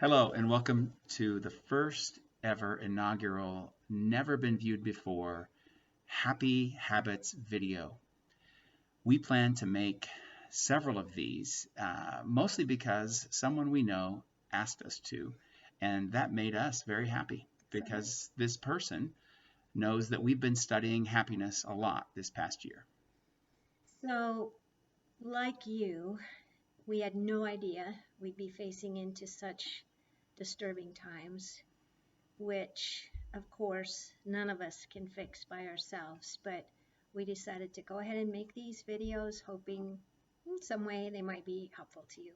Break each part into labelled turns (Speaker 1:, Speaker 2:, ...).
Speaker 1: Hello, and welcome to the first ever inaugural, never been viewed before, Happy Habits video. We plan to make several of these, mostly because someone we know asked us to, and that made us very happy because this person knows that we've been studying happiness a lot this past year.
Speaker 2: So, like you, we had no idea we'd be facing into such disturbing times, which, of course, none of us can fix by ourselves. But we decided to go ahead and make these videos, hoping in some way they might be helpful to you.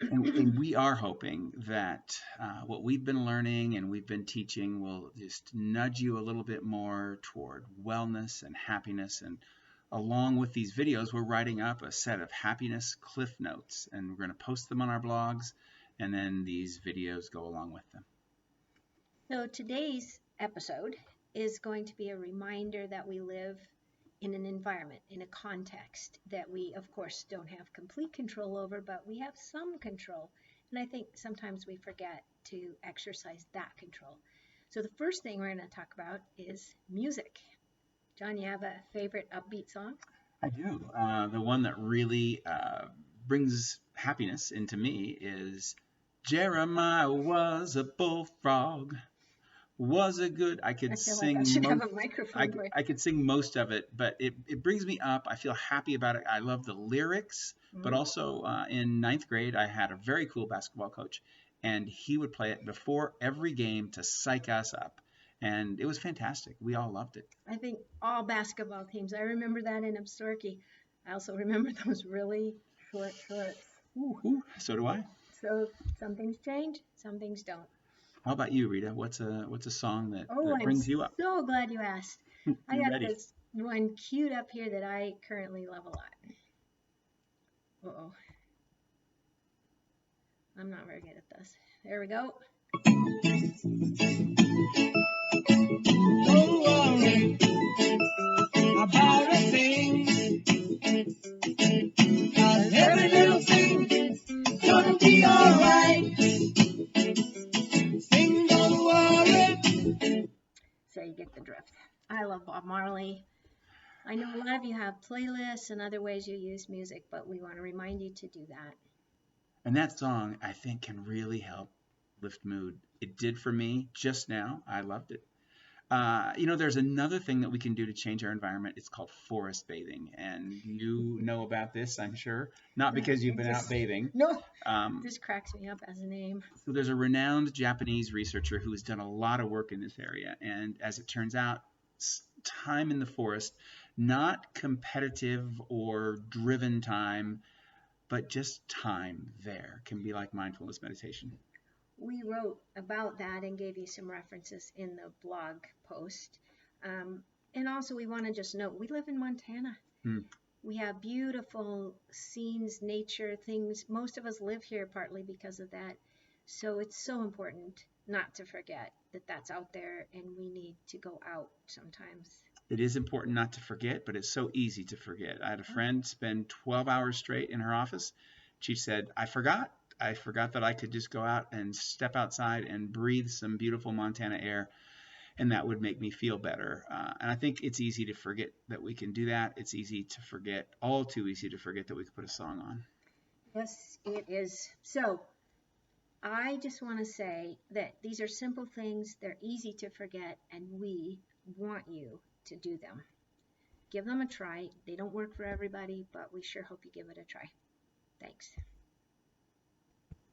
Speaker 1: And we are hoping that what we've been learning and we've been teaching will just nudge you a little bit more toward wellness and happiness. And along with these videos, we're writing up a set of happiness cliff notes, and we're going to post them on our blogs, and then these videos go along with them.
Speaker 2: So today's episode is going to be a reminder that we live in an environment, in a context that we, of course, don't have complete control over, but we have some control. And I think sometimes we forget to exercise that control. So the first thing we're going to talk about is music. John, you have a favorite upbeat song?
Speaker 1: I do. The one that really brings happiness into me is Jeremiah was a bullfrog. Was a good. I could sing.
Speaker 2: Like I should have a microphone for it.
Speaker 1: I could sing most of it, but it brings me up. I feel happy about it. I love the lyrics, but also in ninth grade, I had a very cool basketball coach, and he would play it before every game to psych us up, and it was fantastic. We all loved it.
Speaker 2: I think all basketball teams. I remember that in Abstorky. I also remember those really short shorts.
Speaker 1: Ooh, so do I.
Speaker 2: So some things change, some things don't.
Speaker 1: How about you, Rita? What's a song that
Speaker 2: I'm
Speaker 1: brings you up?
Speaker 2: So glad you asked. I got
Speaker 1: ready?
Speaker 2: this one queued up here that I currently love a lot. Uh-oh. I'm not very good at this. There we go.
Speaker 3: Don't worry about a thing, 'cause every little thing gonna be alright. Sing, don't worry.
Speaker 2: So you get the drift. I love Bob Marley. I know a lot of you have playlists and other ways you use music, but we want to remind you to do that.
Speaker 1: And that song, I think, can really help lift mood. It did for me just now. I loved it. There's another thing that we can do to change our environment. It's called forest bathing. And you know about this, I'm sure. Not because you've been out bathing.
Speaker 2: No, this cracks me up as a name.
Speaker 1: So there's a renowned Japanese researcher who has done a lot of work in this area. And as it turns out, time in the forest, not competitive or driven time, but just time there, can be like mindfulness meditation.
Speaker 2: We wrote about that and gave you some references in the blog post. And also we want to just note, we live in Montana. We have beautiful scenes, nature, things. Most of us live here partly because of that. So it's so important not to forget that that's out there and we need to go out sometimes.
Speaker 1: It is important not to forget, but it's so easy to forget. I had a friend spend 12 hours straight in her office. She said, I forgot that I could just go out and step outside and breathe some beautiful Montana air, and that would make me feel better. And I think it's easy to forget that we can do that. It's easy to forget, all too easy to forget that we could put a song on.
Speaker 2: Yes, it is. So I just want to say that these are simple things. They're easy to forget, and we want you to do them. Give them a try. They don't work for everybody, but we sure hope you give it a try. Thanks.